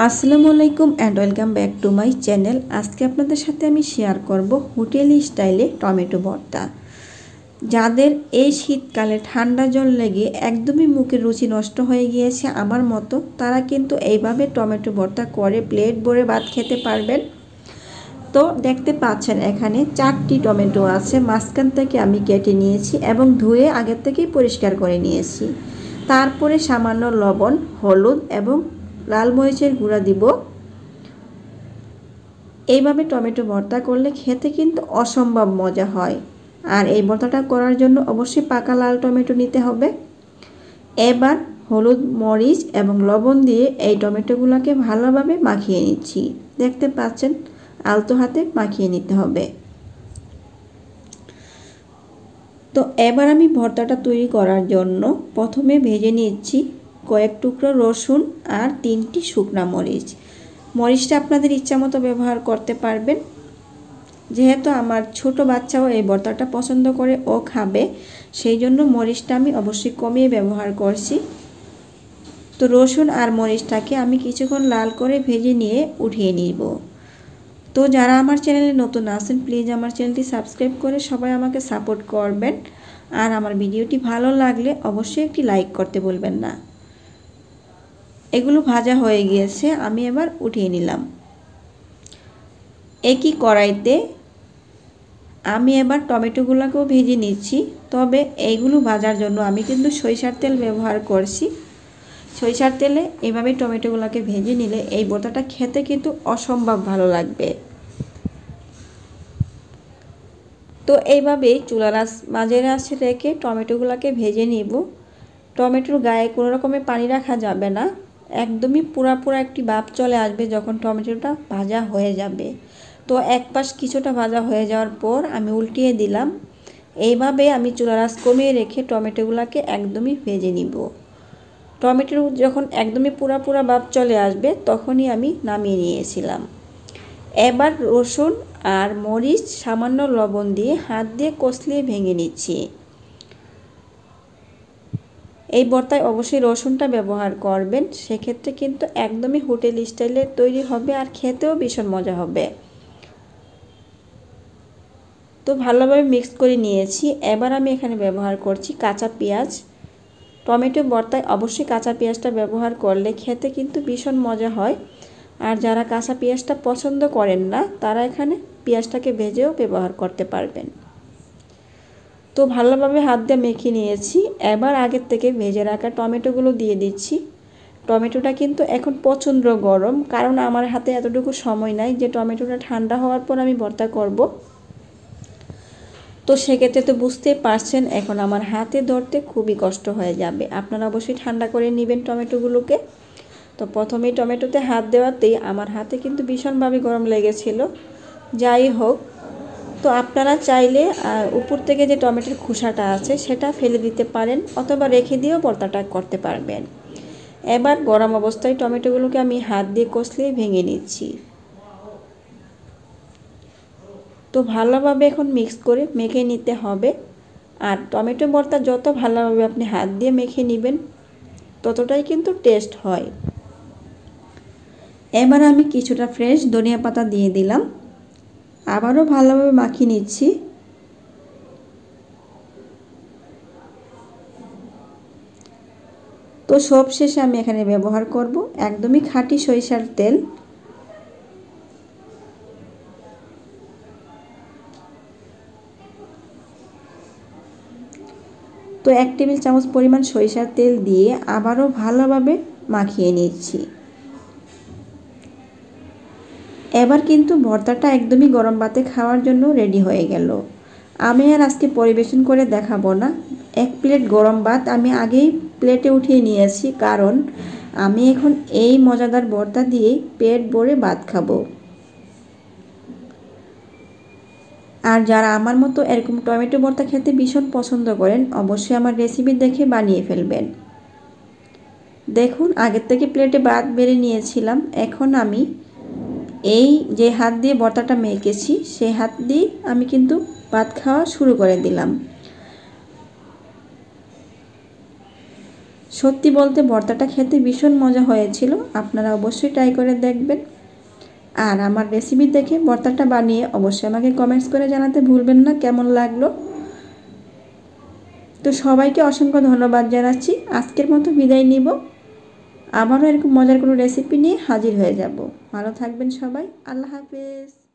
আসসালামু আলাইকুম and welcome back to my channel. আজকে আপনাদের সাথে আমি শেয়ার করব হোটেল স্টাইলে টমেটো ভর্তা। যাদের এই শীতকালে ঠান্ডা জল লেগে একদমই মুখের রুচি নষ্ট হয়ে গিয়েছে আমার মতো, তারা কিন্তু এইভাবে টমেটো ভর্তা করে প্লেট ভরে ভাত খেতে পারবেন। তো দেখতে পাচ্ছেন এখানে 4টি টমেটো আছে, মাঝখান থেকে আমি কেটে নিয়েছি এবং ধুয়ে আগের থেকেই পরিষ্কার করে নিয়েছি। তারপরে সামান্য লবণ, হলুদ এবং লাল মরিচের গুঁড়া দিব। এইভাবে টমেটো ভর্তা করলে খেতে কিন্তু অসম্ভব মজা হয়। আর এই ভর্তাটা করার জন্য অবশ্যই পাকা লাল টমেটো নিতে হবে। এবার হলুদ, মরিচ এবং লবণ দিয়ে এই টমেটোগুলোকে ভালোভাবে মাখিয়ে নিচ্ছি। দেখতে পাচ্ছেন আলতো হাতে মাখিয়ে নিতে হবে। তো এবার আমি ভর্তাটা তৈরি করার জন্য প্রথমে ভেজে নিচ্ছি কয়েক টুকরো রসুন আর 3টি শুকনা মরিচ। মরিচটা আপনাদের ইচ্ছা মতো ব্যবহার করতে পারবেন। যেহেতু আমার ছোট বাচ্চাও এই ভর্তাটা পছন্দ করে, ও খাবে, সেই জন্য মরিচটা আমি অবশ্যই কমিয়ে ব্যবহার করছি। তো রসুন আর মরিচটাকে আমি কিছুক্ষণ লাল করে ভেজে নিয়ে উঠিয়ে নিব। তো যারা আমার চ্যানেলে নতুন আছেন প্লিজ আমার চ্যানেলটি সাবস্ক্রাইব করে সবাই আমাকে সাপোর্ট করবেন। আর আমার ভিডিওটি ভালো লাগলে অবশ্যই একটি লাইক করতে ভুলবেন না। এগুলো ভাজা হয়ে গিয়েছে, আমি এবার উঠিয়ে নিলাম। একই কড়াইতে আমি এবার টমেটোগুলোকেও ভেজে নিচ্ছি। তবে এইগুলো ভাজার জন্য আমি কিন্তু সরিষার তেল ব্যবহার করছি। সরিষার তেলে এভাবে টমেটোগুলোকে ভেজে নিলে এই ভর্তাটা খেতে কিন্তু অসম্ভব ভালো লাগবে। তো এইভাবেই চুলার মাঝের আঁচে রেখে টমেটোগুলোকে ভেজে নিব। টমেটোর গায়ে কোনো রকমের পানি রাখা যাবে না, একদমই পুরা একটি ভাপ চলে আসবে যখন টমেটোটা ভাজা হয়ে যাবে। তো এক পাশ কিছুটা ভাজা হয়ে যাওয়ার পর আমি উল্টিয়ে দিলাম। এইভাবে আমি চুলার আঁচ কমিয়ে রেখে টমেটোগুলোকে একদমই ভেজে নিব। টমেটোর যখন একদমই পুরা ভাপ চলে আসবে তখনই আমি নামিয়ে নিয়েছিলাম। এবার রসুন আর মরিচ সামান্য লবণ দিয়ে হাত দিয়ে কষলিয়ে ভেঙে নিচ্ছি। এই ভর্তায় অবশ্যই রসুনটা ব্যবহার করবেন, সেক্ষেত্রে কিন্তু একদমই হোটেল স্টাইলে তৈরি হবে আর খেতেও ভীষণ মজা হবে। তো ভালোভাবে মিক্স করে নিয়েছি। এবার আমি এখানে ব্যবহার করছি কাঁচা পেঁয়াজ। টমেটো ভর্তায় অবশ্যই কাঁচা পেঁয়াজটা ব্যবহার করলে খেতে কিন্তু ভীষণ মজা হয়। আর যারা কাঁচা পেঁয়াজটা পছন্দ করেন না তারা এখানে পেঁয়াজটাকে ভেজেও ব্যবহার করতে পারবেন। তো ভালোভাবে হাত দিয়ে মেখে নিয়েছি। এবার আগের থেকে ভেজে রাখা টমেটোগুলো দিয়ে দিচ্ছি। টমেটোটা কিন্তু এখন প্রচণ্ড গরম, কারণ আমার হাতে এতটুকু সময় নাই যে টমেটোটা ঠান্ডা হওয়ার পর আমি ভর্তা করব। তো সেক্ষেত্রে তো বুঝতেই পারছেন এখন আমার হাতে ধরতে খুবই কষ্ট হয়ে যাবে। আপনারা অবশ্যই ঠান্ডা করে নেবেন টমেটোগুলোকে। তো প্রথমেই টমেটোতে হাত দেওয়াতেই আমার হাতে কিন্তু ভীষণভাবে গরম লেগেছিল। যাই হোক, তো আপনারা চাইলে উপর থেকে যে টমেটোর খোসাটা আছে সেটা ফেলে দিতে পারেন, অথবা রেখে দিয়েও ভর্তাটা করতে পারবেন। এবার গরম অবস্থায় টমেটোগুলোকে আমি হাত দিয়ে কষলিয়ে ভেঙে নিচ্ছি। তো ভালোভাবে এখন মিক্স করে মেখে নিতে হবে। আর টমেটো ভর্তা যত ভালোভাবে আপনি হাত দিয়ে মেখে নেবেন ততটাই কিন্তু টেস্ট হয়। এবার আমি কিছুটা ফ্রেশ ধনিয়া পাতা দিয়ে দিলাম, আবারও ভালোভাবে মাখিয়ে নিচ্ছি। তো সব শেষে আমি এখানে ব্যবহার করব একদমই খাঁটি সরিষার তেল। তো 1 টেবিল চামচ পরিমাণ সরিষার তেল দিয়ে আবারও ভালোভাবে মাখিয়ে নিচ্ছি। এবার কিন্তু ভর্তাটা একদমই গরম ভাতে খাওয়ার জন্য রেডি হয়ে গেল। আমি আর আজকে পরিবেশন করে দেখাবো না। 1 প্লেট গরম ভাত আমি আগেই প্লেটে উঠিয়ে নিয়েছি, কারণ আমি এখন এই মজাদার ভর্তা দিয়েই পেট ভরে ভাত খাবো। আর যারা আমার মতো এরকম টমেটো ভর্তা খেতে ভীষণ পছন্দ করেন অবশ্যই আমার রেসিপি দেখে বানিয়ে ফেলবেন। দেখুন আগের থেকে প্লেটে ভাত বেড়ে নিয়েছিলাম। এখন আমি এই যে হাত দিয়ে ভর্তাটা মেখেছি সেই হাত দিয়ে আমি কিন্তু ভাত খাওয়া শুরু করে দিলাম। সত্যি বলতে ভর্তাটা খেতে ভীষণ মজা হয়েছিল। আপনারা অবশ্যই ট্রাই করে দেখবেন। আর আমার রেসিপি দেখে ভর্তাটা বানিয়ে অবশ্যই আমাকে কমেন্টস করে জানাতে ভুলবেন না কেমন লাগলো। তো সবাইকে অসংখ্য ধন্যবাদ জানাচ্ছি। আজকের মতো বিদায় নিব। আবারও এরকম মজার কোনো রেসিপি নিয়ে হাজির হয়ে যাব। ভালো থাকবেন সবাই। আল্লাহ হাফেজ।